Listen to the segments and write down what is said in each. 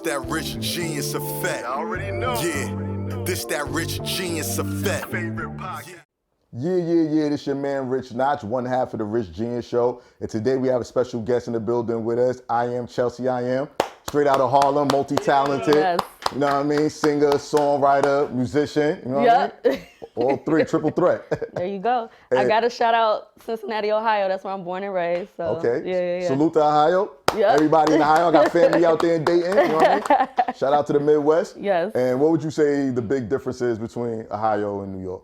This that rich genius effect. I already know. Yeah, this that rich genius effect. Favorite podcast. Yeah. This your man, Rich Notch, one half of the Rich Genius Show. And today we have a special guest in the building with us. IamChelseaIam, straight out of Harlem, multi-talented. Yes. You know what I mean? Singer, songwriter, musician. You know what I mean? All three, triple threat. There you go. I got to shout out Cincinnati, Ohio. That's where I'm born and raised. So, Okay. Yeah. Salute to Ohio. Yep. Everybody in Ohio. I got family out there in Dayton. You know what I mean? Shout out to the Midwest. Yes. And what would you say the big difference is between Ohio and New York?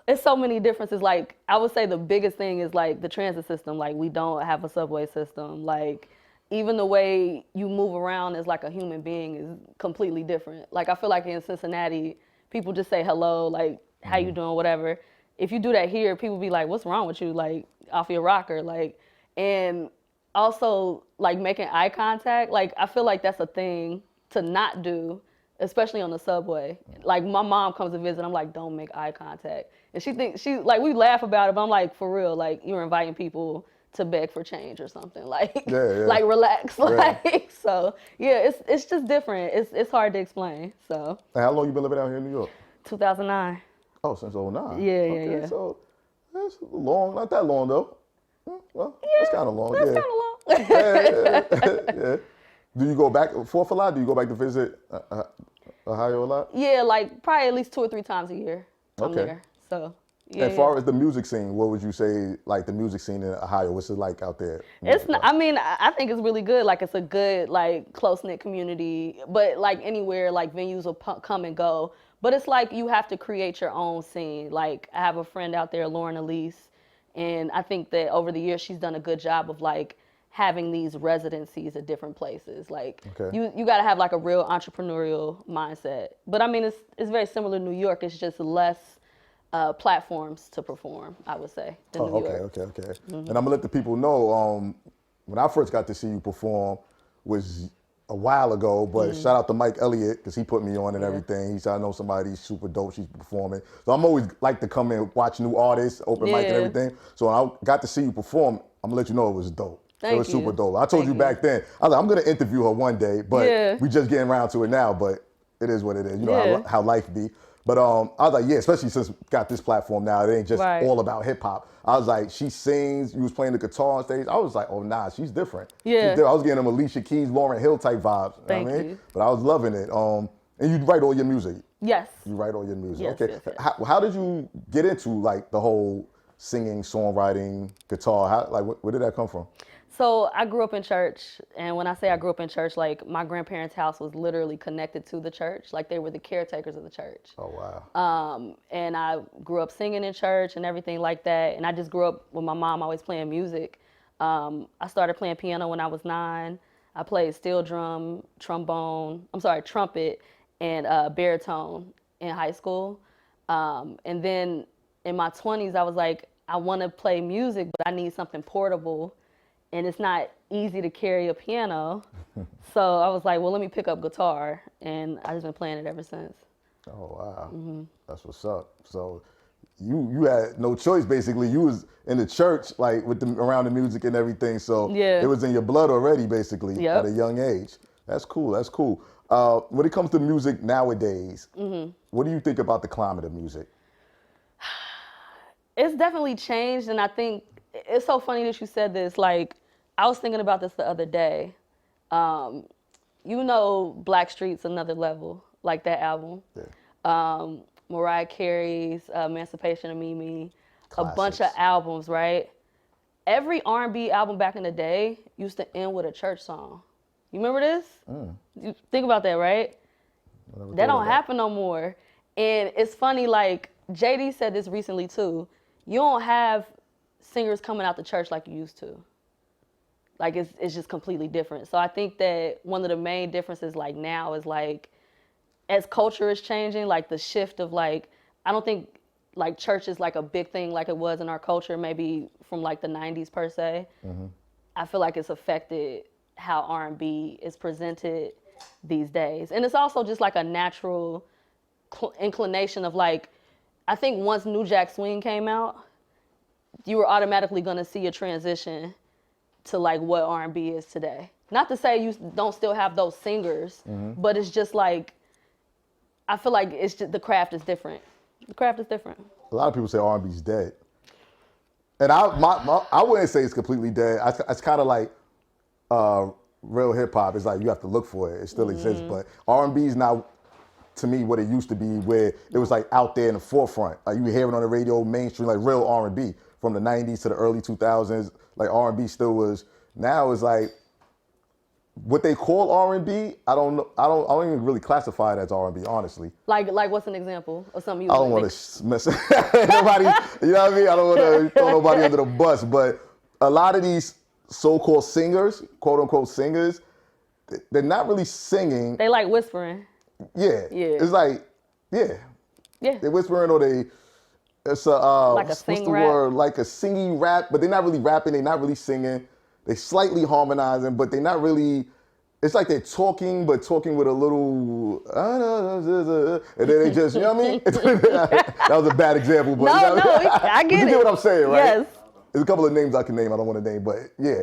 It's so many differences. Like, I would say the biggest thing is like the transit system. Like, we don't have a subway system. Like, even the way you move around as like a human being is completely different. Like, I feel like in Cincinnati, people just say hello, like, how you doing, whatever. If you do that here, people be like, what's wrong with you? Like, off your rocker, like, and also like making eye contact. Like, I feel like that's a thing to not do, especially on the subway. Like, my mom comes to visit, I'm like, don't make eye contact. And she like, we laugh about it, but I'm like, for real, like, you're inviting people to beg for change or something, like, like, relax, like, so, yeah, it's just different. It's hard to explain, so. And how long you been living out here in New York? 2009. Oh, since 09. Yeah. So that's long, not that long though. Well, that's kind of long. That's kind of long. Yeah. Do you go back forth a lot? Do you go back to visit Ohio a lot? Yeah, like probably at least 2 or 3 times a year. I'm there. So, yeah. As far as the music scene, what would you say, like the music scene in Ohio, what's it like out there? It's not, I mean, I think it's really good. Like, it's a good, like, close-knit community. But, like, anywhere, like, venues will come and go. But it's like you have to create your own scene. Like, I have a friend out there, Lauren Elise, and I think that over the years she's done a good job of, like, having these residencies at different places. Like, you got to have, like, a real entrepreneurial mindset. But, I mean, it's very similar to New York. It's just less platforms to perform, I would say, than New York. Okay. And I'm gonna let the people know, when I first got to see you perform was a while ago, but shout out to Mike Elliott, because he put me on and everything. He said, I know somebody's super dope, she's performing. So I'm always like to come and watch new artists, open mic and everything. So when I got to see you perform, I'm gonna let you know it was dope. It was super dope. I told you back then, I was like, I'm gonna interview her one day, but we just getting around to it now, but it is what it is. You know how life be. But I was like, yeah, especially since we got this platform now, it ain't just all about hip hop. I was like, she sings, you was playing the guitar on stage. I was like, oh nah, she's different. Yeah. I was getting them Alicia Keys, Lauryn Hill type vibes. Thank you know what I mean? you. But I was loving it. And you write all your music. Yes. You write all your music. Yes, okay. yes. How did you get into like the whole singing, songwriting, guitar? Where did that come from? So I grew up in church, and when I say I grew up in church, like, my grandparents' house was literally connected to the church. Like, they were the caretakers of the church. Oh, wow. And I grew up singing in church and everything like that. And I just grew up with my mom always playing music. I started playing piano when I was 9. I played steel drum, trumpet, and baritone in high school. And then in my 20s, I was like, I want to play music, but I need something portable. And it's not easy to carry a piano. So I was like, well, let me pick up guitar. And I've just been playing it ever since. Oh, wow. That's what's up. So you had no choice, basically. You was in the church, like, around the music and everything. So it was in your blood already, basically, at a young age. That's cool. When it comes to music nowadays, what do you think about the climate of music? It's definitely changed. And I think it's so funny that you said this. Like, I was thinking about this the other day. You know, Blackstreet's Another Level, like that album. Yeah. Mariah Carey's Emancipation of Mimi, Classics. A bunch of albums, right? Every R&B album back in the day used to end with a church song. You remember this? You think about that, right? That don't happen no more. And it's funny, like, JD said this recently too. You don't have singers coming out the church like you used to. Like, it's just completely different. So I think that one of the main differences, like, now is, like, as culture is changing, like, the shift of, like, I don't think, like, church is, like, a big thing like it was in our culture, maybe from, like, the 90s per se. I feel like it's affected how R&B is presented these days. And it's also just, like, a natural inclination of, like, I think once New Jack Swing came out, you were automatically going to see a transition to like what R&B is today. Not to say you don't still have those singers, but it's just like, I feel like it's just, the craft is different. The craft is different. A lot of people say R&B's dead. And I wouldn't say it's completely dead. It's kind of like real hip hop. It's like you have to look for it. It still exists, but R&B is now, to me, what it used to be, where it was like out there in the forefront. Like you hear it on the radio, mainstream, like real R&B from the 90s to the early 2000s. Like R&B still was. Now it's like what they call R&B. I don't even really classify it as R&B, honestly. Like what's an example of something you? I don't want to mess nobody. You know what I mean? I don't want to throw nobody under the bus, but a lot of these so-called singers, quote unquote singers, they're not really singing. They like whispering. Yeah. It's like, yeah. They're whispering, or it's a, like a what's sing the rap? word? Like a singing rap, but they're not really rapping, they're not really singing. They slightly harmonizing, but they're not really, it's like they're talking, but talking with a little, and then they just, you know what I mean? That was a bad example, but I get it. You get what I'm saying, right? Yes. There's a couple of names I can name, I don't want to name, but yeah.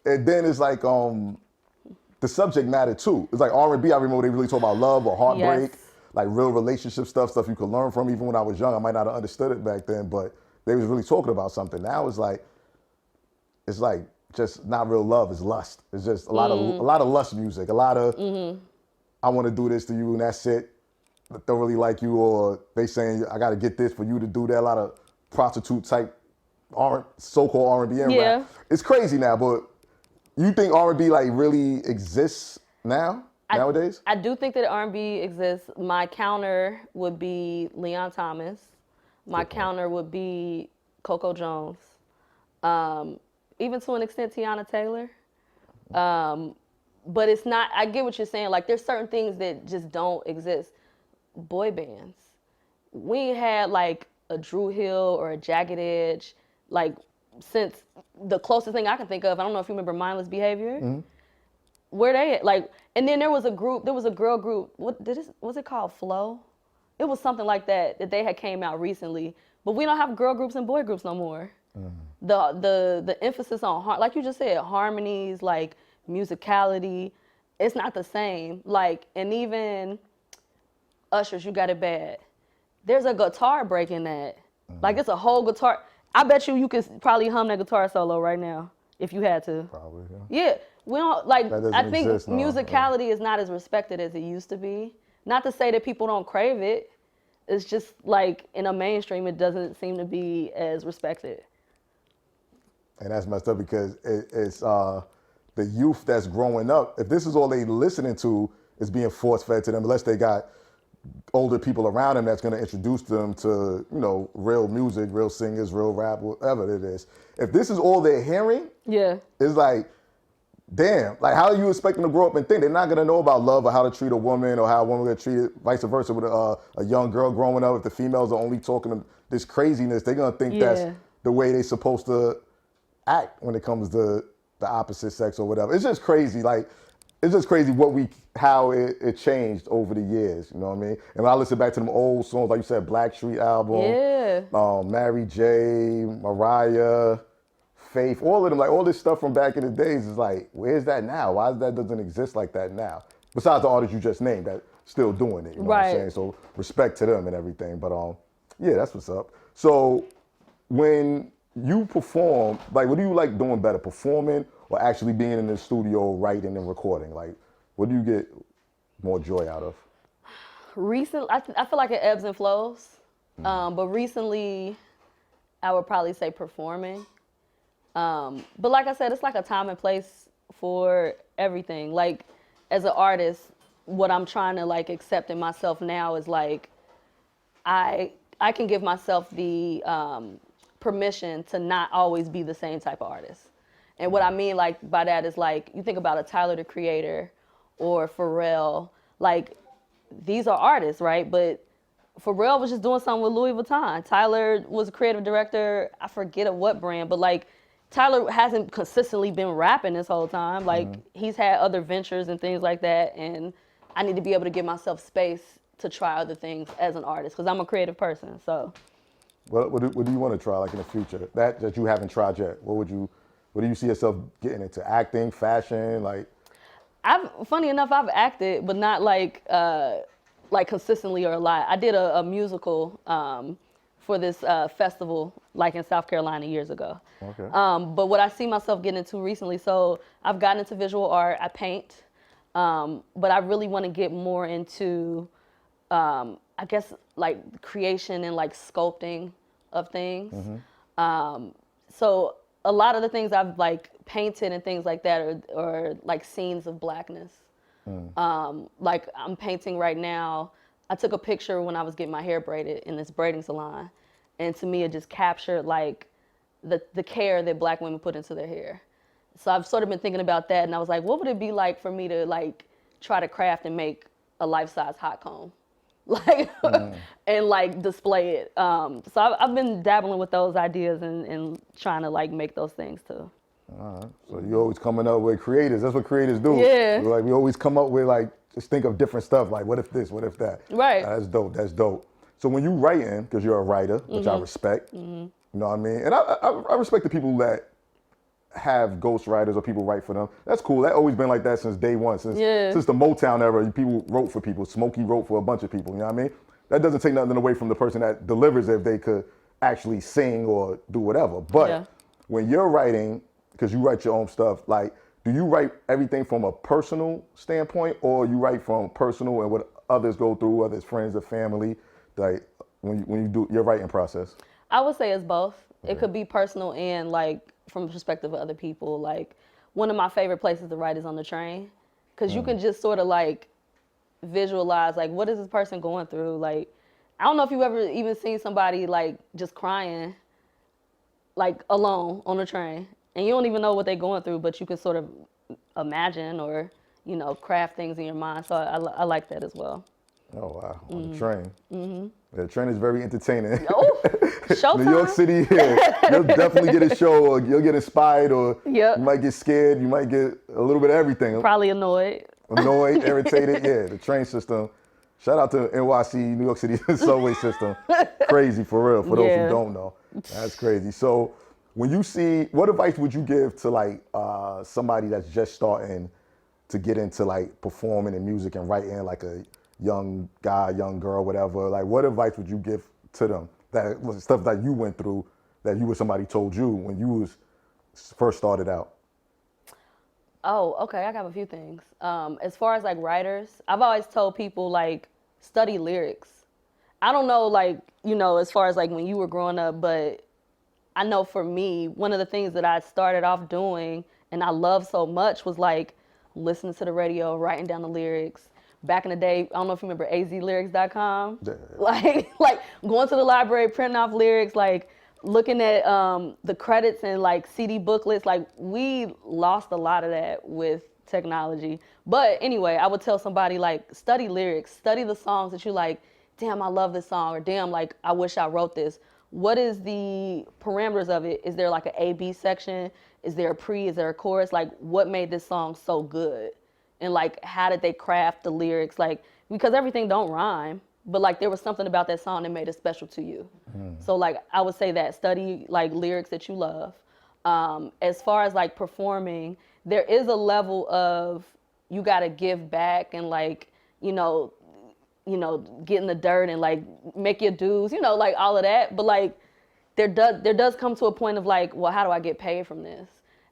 And then it's like, the subject matter too. It's like R&B, I remember they really talk about love or heartbreak, like real relationship stuff you could learn from. Even when I was young, I might not have understood it back then, but they was really talking about something. Now it's like just not real love, it's lust. It's just a lot of lust music, a lot of I want to do this to you and that's it. I don't really like you, or they saying I got to get this for you to do that. A lot of prostitute type so-called R&B and rap. It's crazy now, but you think R&B like really exists nowadays? I do think that R&B exists. My counter would be Leon Thomas. My counter would be Coco Jones. Even to an extent, Tiana Taylor. But it's not, I get what you're saying. Like there's certain things that just don't exist. Boy bands. We ain't had like a Drew Hill or a Jagged Edge, like since the closest thing I can think of, I don't know if you remember Mindless Behavior. Where they at? Like, and then there was a girl group, was it called Flow? It was something like that they had came out recently. But we don't have girl groups and boy groups no more. The emphasis on, like you just said, harmonies, like musicality, it's not the same. Like, and even Usher's You Got It Bad. There's a guitar break in that. Like it's a whole guitar. I bet you could probably hum that guitar solo right now if you had to. Probably, yeah. We don't, like, I think exist now, musicality is not as respected as it used to be. Not to say that people don't crave it. It's just like in a mainstream, it doesn't seem to be as respected. And that's messed up because it's the youth that's growing up. If this is all they listening to, is being force-fed to them, unless they got older people around them that's going to introduce them to, real music, real singers, real rap, whatever it is. If this is all they're hearing, it's like, damn, like how are you expecting them to grow up and think? They're not going to know about love or how to treat a woman or how a woman gets treated, vice versa with a young girl growing up. If the females are only talking this craziness, they're going to think that's the way they're supposed to act when it comes to the opposite sex or whatever. It's just crazy. Like, it's just crazy how it changed over the years, you know what I mean? And when I listen back to them old songs, like you said, Black Street album, Mary J, Mariah, Faith, all of them, like all this stuff from back in the days is like, where's that now? Why doesn't exist like that now? Besides the artists you just named that still doing it, you know what I'm saying? So respect to them and everything, but yeah, that's what's up. So when you perform, like what do you like doing better, performing or actually being in the studio writing and recording? Like, what do you get more joy out of? Recently, I feel like it ebbs and flows. But recently, I would probably say performing. But like I said, it's like a time and place for everything. Like, as an artist, what I'm trying to like accept in myself now is like, I can give myself the permission to not always be the same type of artist. And what I mean like by that is like, you think about a Tyler, the Creator, or Pharrell, like these are artists, right? But Pharrell was just doing something with Louis Vuitton. Tyler was a creative director, I forget of what brand, but like Tyler hasn't consistently been rapping this whole time. Like he's had other ventures and things like that. And I need to be able to give myself space to try other things as an artist because I'm a creative person, so. What do you want to try like in the future? That you haven't tried yet, what would you What do you see yourself getting into? Acting, fashion, like? Funny enough, I've acted, but not like consistently or a lot. I did a musical for this festival, like in South Carolina years ago. Okay. But what I see myself getting into recently, so I've gotten into visual art. I paint, but I really want to get more into, I guess, like creation and like sculpting of things. So a lot of the things I've like painted and things like that are like scenes of blackness. Like I'm painting right now. I took a picture when I was getting my hair braided in this braiding salon, and to me it just captured like the care that Black women put into their hair. So I've sort of been thinking about that, and I was like, what would it be like for me to like try to craft and make a life-size hot comb, like, and like display it. So I've been dabbling with those ideas and trying to like make those things too. All right. So you're always coming up with creators. That's what creators do. Yeah. Like we always come up with like, just think of different stuff. Like what if this, what if that? Right. That's dope. That's dope. So when you writing, because you're a writer, which I respect, you know what I mean? And I respect the people that have ghostwriters or people write for them. That's cool. That's always been like that since day one. Since the Motown era, people wrote for people. Smokey wrote for a bunch of people, you know what I mean? That doesn't take nothing away from the person that delivers if they could actually sing or do whatever. But when you're writing, because you write your own stuff, like, do you write everything from a personal standpoint, or you write from personal and what others go through, whether it's friends or family, like when you do your writing process? I would say it's both. It could be personal and like from the perspective of other people. Like one of my favorite places to write is on the train, because you can just sort of like visualize like what is this person going through. Like I don't know if you've ever even seen somebody like just crying like alone on the train, and you don't even know what they're going through, but you can sort of imagine or, you know, craft things in your mind. So I like that as well. Oh, wow. On the train. The train is very entertaining. Oh, showtime. New York City, you'll definitely get a show, or you'll get inspired, or you might get scared. You might get a little bit of everything. Probably annoyed. Annoyed, irritated. Yeah, the train system. Shout out to NYC, New York City subway system. Crazy for real, for those who don't know. That's crazy. So when you see, what advice would you give to like somebody that's just starting to get into like performing and music and writing, like a young guy, young girl, whatever? Like what advice would you give to them? That was stuff that you went through, that you or somebody told you when you was first started out. Oh, okay, I got a few things. As far as like writers, I've always told people like study lyrics. I don't know, like, you know, as far as like when you were growing up, but I know for me, one of the things that I started off doing and I loved so much was like listening to the radio, writing down the lyrics. Back in the day, I don't know if you remember azlyrics.com. Like going to the library, printing off lyrics, like looking at the credits and like CD booklets. Like we lost a lot of that with technology. But anyway, I would tell somebody like study lyrics, study the songs that you like, damn, I love this song, or damn, like I wish I wrote this. What is the parameters of it? Is there like an A-B section? Is there a pre, is there a chorus? Like what made this song so good? And like, how did they craft the lyrics? Like, because everything don't rhyme, but like there was something about that song that made it special to you. So like, I would say that study like lyrics that you love. As far as like performing, there is a level of, you gotta give back and like, you know, get in the dirt and like make your dues, you know, like all of that. But like, there does come to a point of like, well, how do I get paid from this?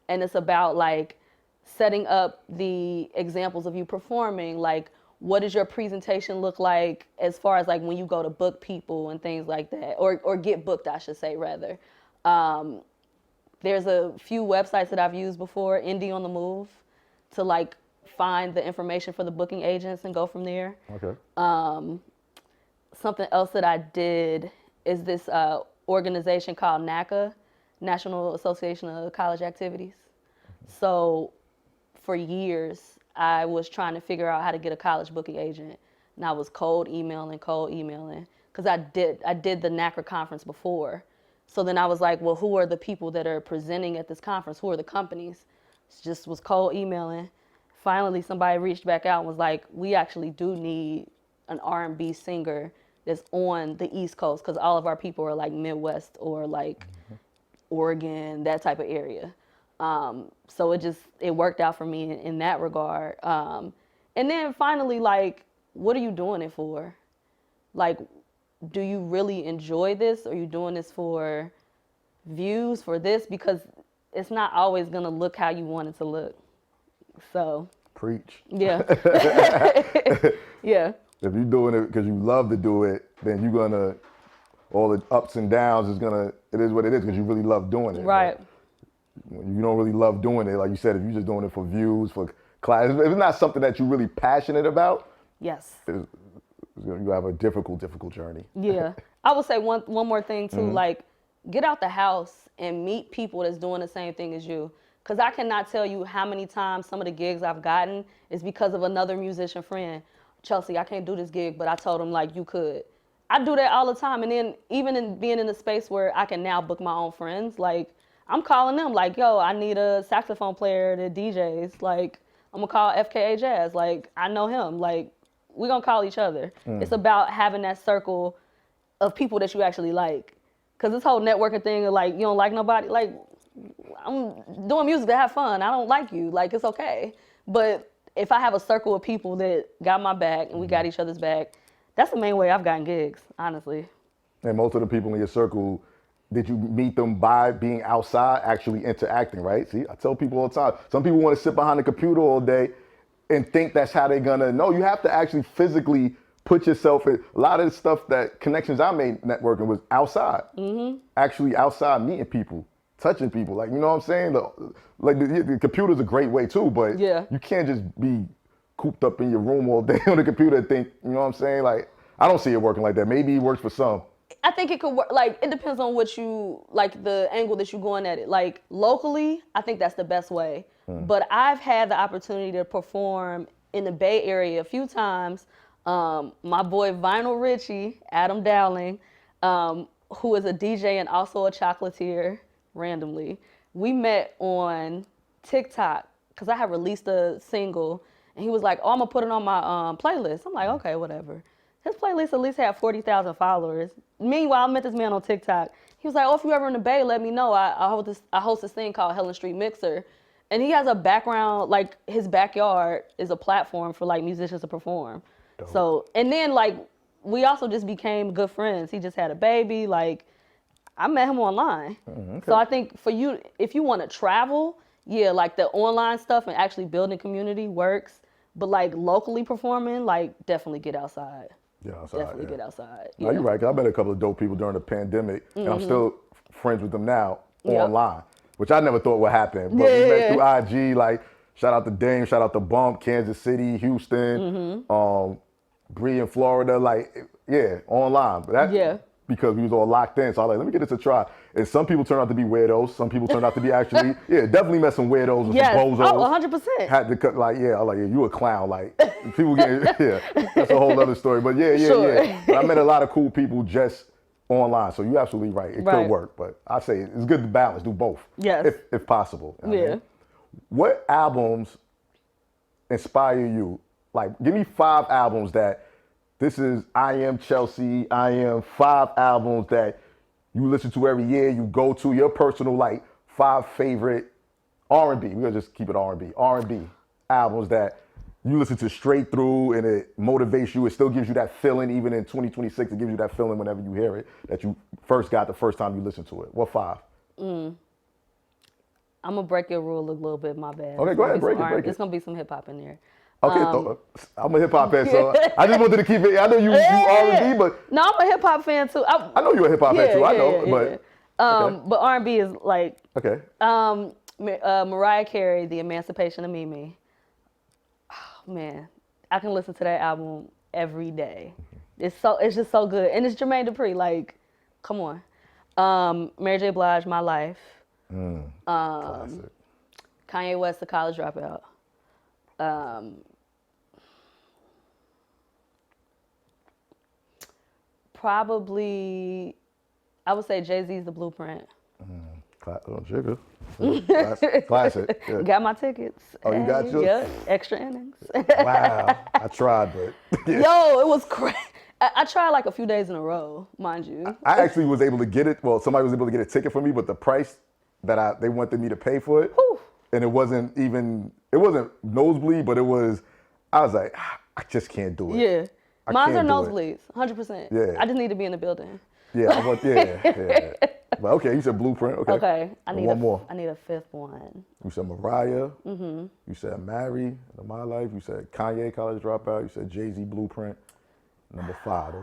And it's about like, setting up the examples of you performing, like what does your presentation look like as far as like when you go to book people and things like that, or get booked, I should say, rather. There's a few websites that I've used before, Indie on the Move, to like find the information for the booking agents and go from there. Okay. Something else that I did is this organization called NACA, National Association of College Activities. So for years, I was trying to figure out how to get a college booking agent, and I was cold emailing, because I did the NACA conference before. So then I was like, well, who are the people that are presenting at this conference? Who are the companies? Just was cold emailing. Finally, somebody reached back out and was like, we actually do need an R&B singer that's on the East Coast, because all of our people are like Midwest or like Oregon, that type of area. So it worked out for me in that regard. And then finally, like, what are you doing it for? Like, do you really enjoy this? Or are you doing this for views, for this? Because it's not always gonna look how you want it to look. So. Preach. Yeah. Yeah. If you're doing it because you love to do it, then you're gonna, all the ups and downs it is what it is because you really love doing it. Right. When you don't really love doing it, like you said, if you're just doing it for views, for class, if it's not something that you're really passionate about, Yes. you have a difficult journey. Yeah. I would say one more thing too, like, get out the house and meet people that's doing the same thing as you. Because I cannot tell you how many times some of the gigs I've gotten is because of another musician friend. Chelsea, I can't do this gig, but I told him, like, you could. I do that all the time. And then even in being in a space where I can now book my own friends, like, I'm calling them, like, yo, I need a saxophone player that DJs. Like, I'm going to call FKA Jazz. Like, I know him. Like, we're going to call each other. It's about having that circle of people that you actually like. Because this whole networking thing of, like, you don't like nobody, like, I'm doing music to have fun. I don't like you. Like, it's okay. But if I have a circle of people that got my back and we got each other's back, that's the main way I've gotten gigs, honestly. And most of the people in your circle, did you meet them by being outside, actually interacting, right? See, I tell people all the time, some people want to sit behind the computer all day and think that's how they're gonna know. You have to actually physically put yourself in. A lot of the stuff that connections I made networking was outside. Actually outside meeting people. Touching people, like, you know what I'm saying? Like the computer's a great way too, but you can't just be cooped up in your room all day on the computer and think, you know what I'm saying? Like, I don't see it working like that. Maybe it works for some. I think it could work. Like, it depends on what you, like, the angle that you're going at it. Like, locally, I think that's the best way. But I've had the opportunity to perform in the Bay Area a few times. My boy Vinyl Richie, Adam Dowling, who is a DJ and also a chocolatier, randomly, we met on TikTok because I had released a single and he was like, oh, I'm gonna put it on my playlist. I'm like, okay, whatever. His playlist at least had 40,000 followers. Meanwhile, I met this man on TikTok. He was like, oh, if you're ever in the Bay, let me know. I host this thing called Helen Street Mixer. And he has a background, like, his backyard is a platform for, like, musicians to perform. Dope. So, and then, like, we also just became good friends. He just had a baby, like, I met him online. Okay. So I think for you, if you want to travel, yeah, like the online stuff and actually building community works. But like locally performing, like definitely get outside. Yeah, outside. Definitely get outside. No, you're right. 'Cause I met a couple of dope people during the pandemic, and I'm still friends with them now online, which I never thought would happen. But we met through IG. Like, shout out to Dame, shout out to Bump, Kansas City, Houston, Bree in Florida. Like, online. But that, because we was all locked in. So I was like, let me get this a try. And some people turned out to be weirdos. Some people turned out to be actually, definitely met some weirdos and some bozos. Oh, 100%. Had to cut, like, I was like, you a clown. Like, people getting, that's a whole other story. But But I met a lot of cool people just online. So you're absolutely right. It could work. But I say it's good to balance, do both. Yes. If possible. You know what I mean? What albums inspire you? Like, give me 5 albums that, this is I Am Chelsea, I Am, 5 albums that you listen to every year, you go to, your personal, like, 5 favorite R&B. We're gonna just keep it R&B albums that you listen to straight through and it motivates you. It still gives you that feeling, even in 2026, it gives you that feeling whenever you hear it, that you first got the first time you listened to it. What 5? I'm gonna break your rule a little bit, my bad. Okay, go ahead, break it. There's gonna be some hip hop in there. Okay, I'm a hip hop fan, so I just wanted to keep it. I know you R&B, but no, I'm a hip hop fan too. I know you're a hip hop fan too. I know, but R&B is like okay. Mariah Carey, The Emancipation of Mimi. Oh, man, I can listen to that album every day. It's just so good, and it's Jermaine Dupri. Like, come on. Mary J. Blige, My Life. Classic. Kanye West, The College Dropout. Probably, I would say Jay-Z's The Blueprint. Jigger. Classic. Yeah. Got my tickets. Oh, you got yours? Yeah, extra innings. Wow. I tried, but. Yo, it was crazy. I tried like a few days in a row, mind you. I actually was able to get it. Well, somebody was able to get a ticket for me, but the price that they wanted me to pay for it. Whew. And it wasn't nosebleed, but I was like, I just can't do it. Yeah. I Mine are can't do nosebleeds, 100%. Yeah. I just need to be in the building. Yeah, yeah. But okay, you said Blueprint. Okay. Okay. I need one more. I need a fifth one. You said Mariah. Mm-hmm. You said Mary, in My Life. You said Kanye, College Dropout. You said Jay-Z, Blueprint. Number 5.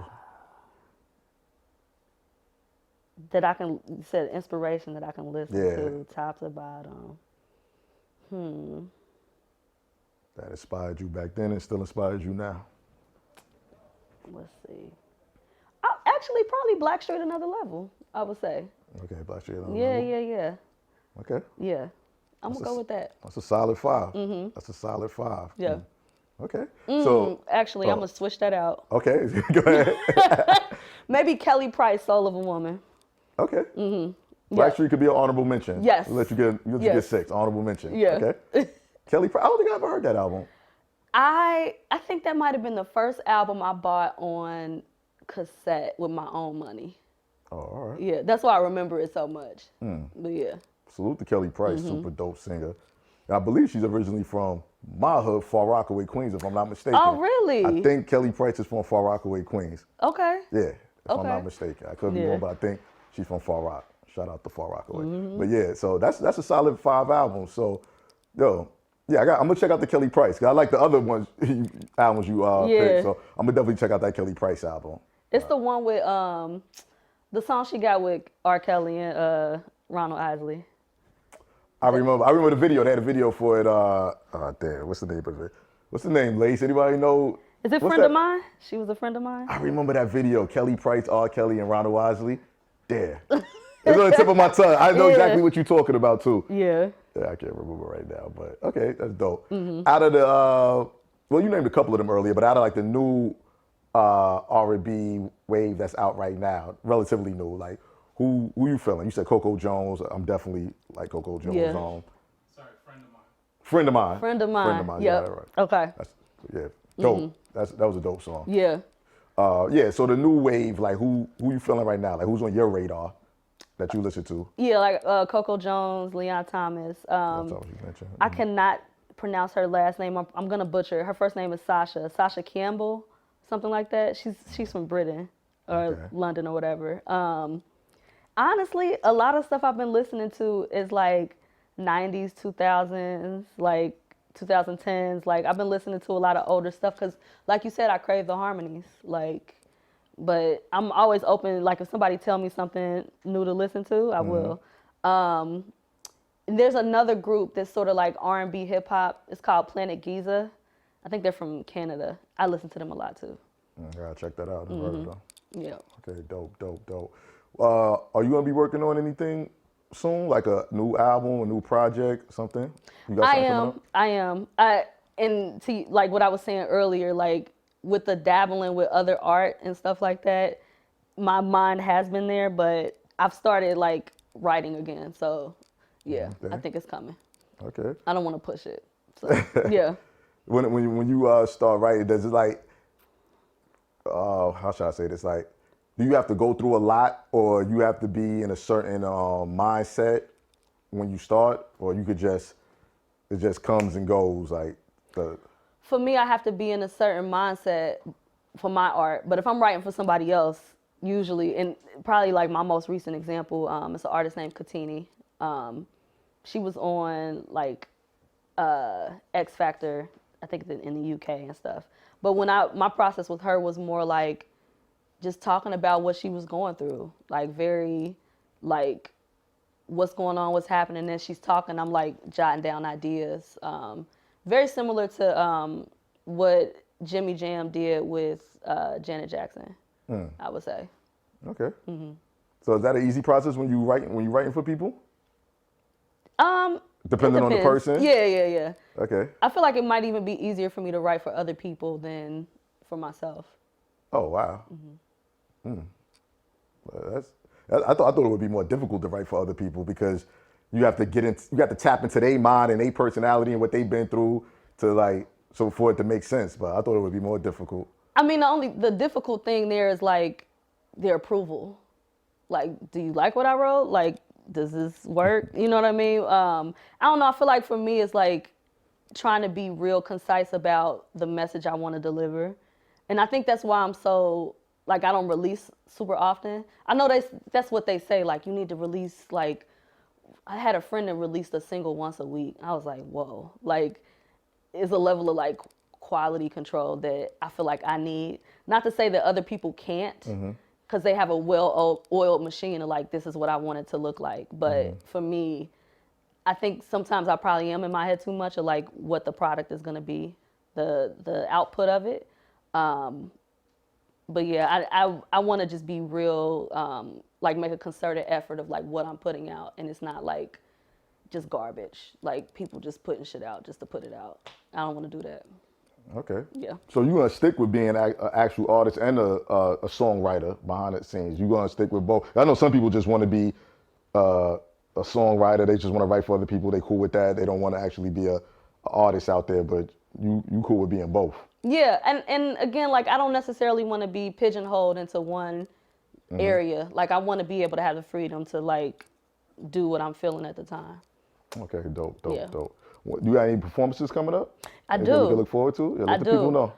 That I can, you said inspiration that I can listen to, top to bottom. That inspired you back then and still inspires you now. Let's see. Actually, probably Black Street Another Level, I would say. Okay, Black Street Another Yeah, Level. yeah. Okay. Yeah. I'm going to go with that. That's a solid 5. That's a solid 5. Yeah. Okay. So actually, I'm going to switch that out. Okay, go ahead. Maybe Kelly Price, Soul of a Woman. Okay. Black Street could be an honorable mention. Yes. We'll let you get 6. Honorable mention. Yeah. Okay. Kelly Price. I don't think I ever heard that album. I think that might have been the first album I bought on cassette with my own money. Oh, all right. Yeah, that's why I remember it so much. But yeah. Salute to Kelly Price, super dope singer. And I believe she's originally from my hood, Far Rockaway, Queens, if I'm not mistaken. Oh, really? I think Kelly Price is from Far Rockaway, Queens. Okay. Yeah, if I'm Okay. not mistaken. I could be Yeah. wrong, but I think she's from Far Rock. Shout out to Far Rockaway. But yeah, so that's a solid 5 albums. So, yo, yeah, I'm gonna check out the Kelly Price. 'Cause I like the other ones, albums you picked. So I'm gonna definitely check out that Kelly Price album. It's the one with the song she got with R. Kelly and Ronald Isley. I remember the video. They had a video for it. Damn, what's the name of it? What's the name, Lace? Anybody know? Is it What's Friend that? of Mine? She was a friend of mine. I remember that video. Kelly Price, R. Kelly, and Ronald Isley. There. It's on the tip of my tongue. I know Yeah. exactly what you're talking about too. Yeah. Yeah, I can't remember right now, but okay, that's dope. Out of the, well, you named a couple of them earlier, but out of like the new R&B wave that's out right now, relatively new, like who you feeling? You said Coco Jones. I'm definitely like Coco Jones. Yeah. Sorry, friend of mine. Friend of mine. Friend of Mine. Friend of mine. Yep. Yeah, right. Okay. That's, yeah, dope. That was a dope song. Yeah. Yeah. So the new wave, like who you feeling right now? Like who's on your radar that you listen to? Yeah, like Coco Jones, Leon Thomas. That's all you mentioned. I cannot pronounce her last name. I'm gonna butcher it. Her first name is Sasha Campbell, something like that. She's from Britain or London or whatever. Honestly, a lot of stuff I've been listening to is like 90s, 2000s, like 2010s. Like I've been listening to a lot of older stuff because, like you said, I crave the harmonies. Like, but I'm always open. Like if somebody tell me something new to listen to, I will. There's another group that's sort of like R&B hip hop. It's called Planet Giza. I think they're from Canada. I listen to them a lot too. Gotta check that out. Never heard of them. Yeah. Okay, dope. Are you gonna be working on anything soon, like a new album, a new project, something? You got something coming up? I am. And to like what I was saying earlier, like with the dabbling with other art and stuff like that, my mind has been there, but I've started like writing again. So yeah, Okay. I think it's coming. Okay. I don't want to push it. So yeah. When you start writing, does it like, how should I say this? Like, do you have to go through a lot, or you have to be in a certain mindset when you start, or you could it just comes and goes like the. For me, I have to be in a certain mindset for my art. But if I'm writing for somebody else, usually, and probably like my most recent example, it's an artist named Katini. She was on like X Factor, I think in the UK and stuff. But my process with her was more like just talking about what she was going through, like very like what's going on, what's happening. And then she's talking, I'm like jotting down ideas. Very similar to what Jimmy Jam did with Janet Jackson, I would say. Okay. So is that an easy process when you're writing for people? Depending on the person? Yeah. Okay. I feel like it might even be easier for me to write for other people than for myself. Oh wow. Well, I thought it would be more difficult to write for other people because you have to tap into their mind and their personality and what they've been through to like so for it to make sense. But I thought it would be more difficult. I mean, the difficult thing there is like their approval. Like, do you like what I wrote? Like, does this work? You know what I mean? I don't know. I feel like for me, it's like trying to be real concise about the message I want to deliver. And I think that's why I'm so, like, I don't release super often. I know that's what they say, like, you need to release, like, I had a friend that released a single once a week. I was like, whoa. Like, it's a level of, like, quality control that I feel like I need. Not to say that other people can't, because they have a well-oiled machine of, like, this is what I want it to look like. But for me, I think sometimes I probably am in my head too much of, like, what the product is going to be, the output of it. But yeah, I want to just be real, like make a concerted effort of like what I'm putting out, and it's not like just garbage, like people just putting shit out just to put it out. I don't want to do that. Okay. Yeah. So you're gonna stick with being an actual artist and a songwriter behind the scenes. You're gonna stick with both. I know some people just want to be a songwriter. They just want to write for other people. They cool with that. They don't want to actually be a artist out there. But you cool with being both. Yeah, and again, like I don't necessarily want to be pigeonholed into one area. Like I want to be able to have the freedom to like do what I'm feeling at the time. Okay, dope. What, do you have any performances coming up? I do. We can look forward to? Yeah, let the people know.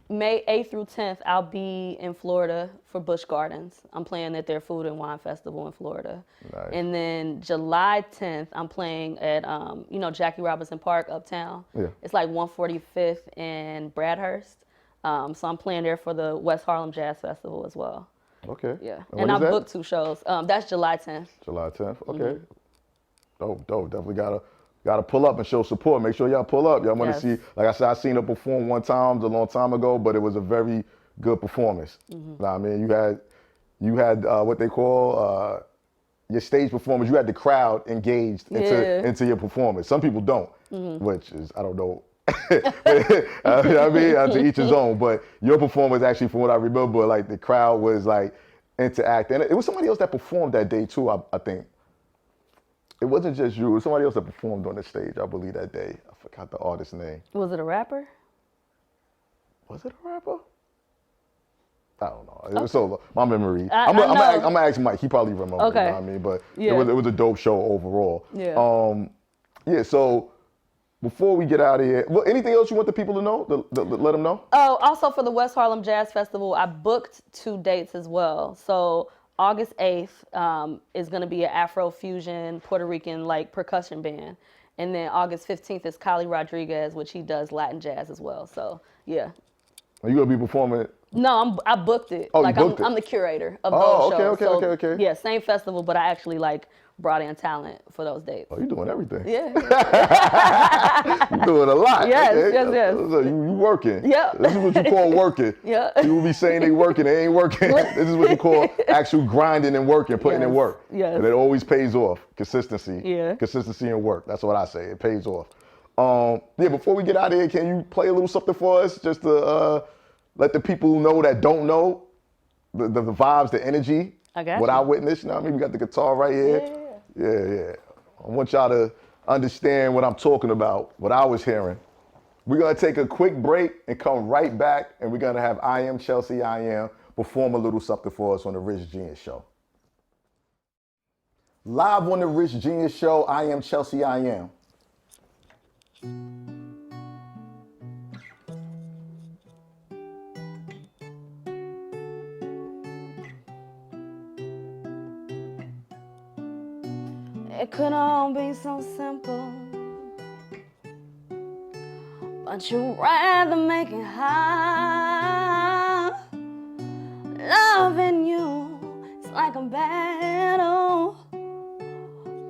May 8th through 10th, I'll be in Florida for Busch Gardens. I'm playing at their Food and Wine Festival in Florida. Nice. And then July 10th, I'm playing at, Jackie Robinson Park uptown. Yeah. It's like 145th and Bradhurst. So I'm playing there for the West Harlem Jazz Festival as well. Okay. Yeah. And I booked 2 shows. That's July 10th. July 10th. Okay. Dope. Definitely gotta pull up and show support. Make sure y'all pull up. Y'all want to see, like I said, I seen her perform one time a long time ago, but it was a very good performance. I mean, you had what they call your stage performance. You had the crowd engaged into your performance. Some people don't, which is, I don't know. I mean, to each his own. But your performance, actually, from what I remember, like the crowd was like interacting. And it was somebody else that performed that day too. I think. It wasn't just you. It was somebody else that performed on the stage, I believe, that day. I forgot the artist's name. Was it a rapper? Was it a rapper? I don't know. It was so my memory. I'm gonna ask Mike. He probably remembers. Okay. You know what I mean? But it was a dope show overall. Yeah. So before we get out of here, well, anything else you want the people to know? Let them know. Oh, also for the West Harlem Jazz Festival, I booked 2 dates as well. So August 8th is going to be an Afro fusion Puerto Rican like percussion band. And then August 15th is Kali Rodriguez, which he does Latin jazz as well. So, yeah. Are you going to be performing? No, I booked it. Oh, like you booked it? I'm the curator of those shows. Okay. Yeah, same festival, but I actually like brought in talent for those dates. Oh, you're doing everything. Yeah. You're doing a lot. Yes, okay? yes. So you working. Yeah. This is what you call working. Yeah. People be saying they working, they ain't working. This is what you call actual grinding and working, putting in work. Yes. And it always pays off. Consistency. Yeah. Consistency and work. That's what I say. It pays off. Before we get out of here, can you play a little something for us just to let the people know that don't know the vibes, the energy, what I witnessed? You know what I mean? We got the guitar right here. Yeah. I want y'all to understand what I'm talking about, what I was hearing. We're going to take a quick break and come right back, and we're going to have I Am Chelsea I Am perform a little something for us on the Rich Genius Show. Live on the Rich Genius Show, I Am Chelsea I Am. It could all be so simple, but you'd rather make it hard. Loving you is like a battle,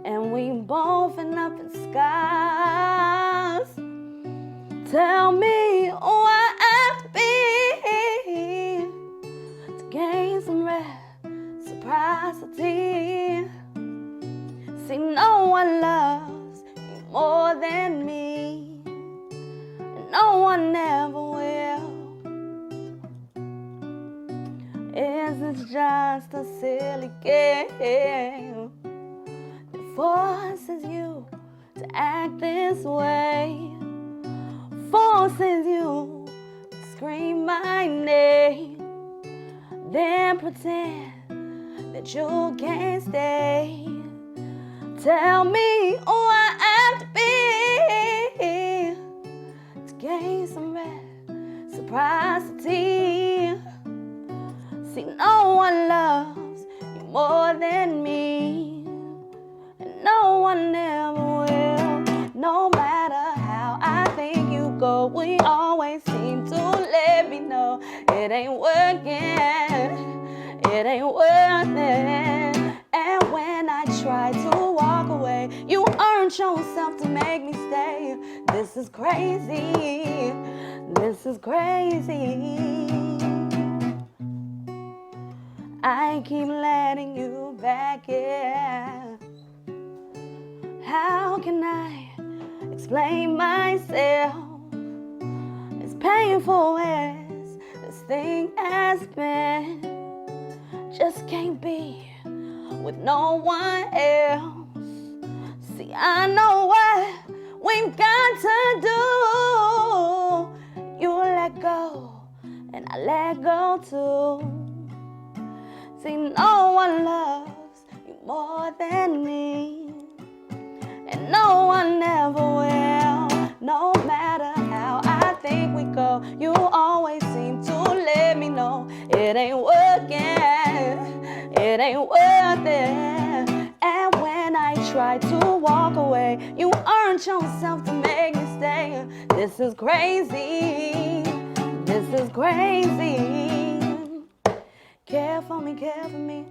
and we both end up in scars. Tell me who I have to be to gain some reciprocity. See, no one loves you more than me, and no one ever will. Is it just a silly game that forces you to act this way? Forces you to scream my name, then pretend that you can't stay. Tell me who I have to be to gain some reciprocity. See, no one loves you more than me, and no one ever will. No matter how I think you go, we always seem to let me know it ain't working, it ain't worth it. And when I try to walk away, you earned yourself to make me stay. This is crazy, this is crazy. I keep letting you back in. How can I explain myself? As painful as this thing has been, just can't be with no one else. See, I know what we've got to do. You let go, and I let go too. See, no one loves you more than me, and no one ever will. No matter how I think we go, you always seem to let me know it ain't working, it ain't worth it. And when I try to walk away, you earned yourself to make me stay. This is crazy, this is crazy. Care for me,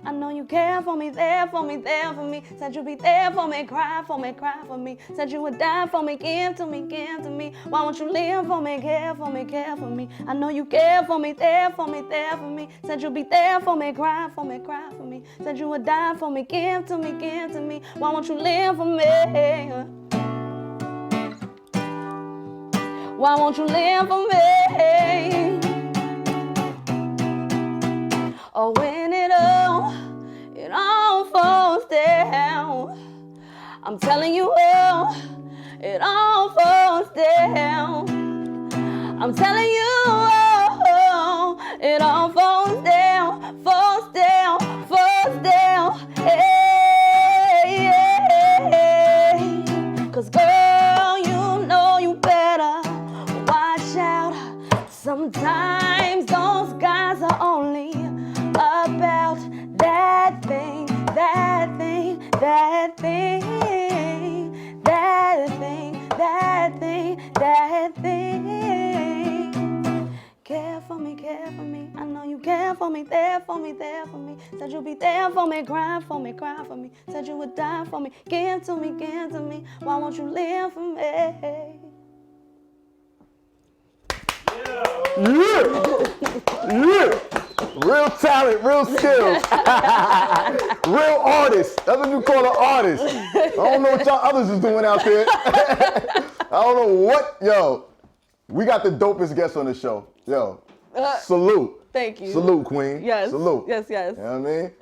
I know you care for me, there for me, there for me. Said you'd be there for me, cry for me, cry for me. Said you would die for me, give to me, give to me. Why won't you live for me, care for me, care for me. I know you care for me, there for me, there for me. Said you'd be there for me, cry for me, cry for me. Said you would die for me, give to me, give to me. Why won't you live for me? Why won't you live for me? Oh, when it all falls down, I'm telling you, it all falls down. I'm telling you, it all falls down, falls down, falls down. Hey, hey, hey. 'Cause girl, you know you better watch out. Sometimes those guys are only about that thing, that thing, that thing, that thing, that thing, that thing. Care for me, I know you care for me, there for me, there for me. Said you'll be there for me, cry for me, cry for me. Said you would die for me, give to me, give to me. Why won't you live for me? Yeah. Real talent, real skills. Real artist. That's what you call an artist. I don't know what y'all others is doing out there. I don't know what, yo. We got the dopest guest on the show. Yo, salute. Thank you. Salute, Queen. Yes. Salute. Yes, yes. You know what I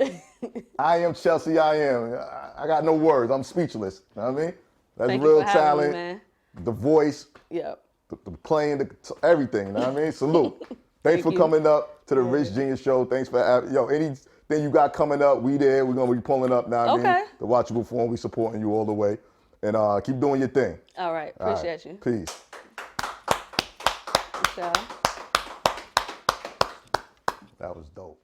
mean? I am Chelsea, I am. I got no words. I'm speechless. You know what I mean? That's Thank real you for having talent. me, man. The voice. Yep. The playing, everything, you know what I mean? Salute. Thanks for coming up to the Rich Genius Show. Thanks for anything you got coming up, we there. We're gonna be pulling up now. Okay. I mean, to watch you perform. We supporting you all the way. And keep doing your thing. All right. Appreciate you. Peace. Sure. That was dope.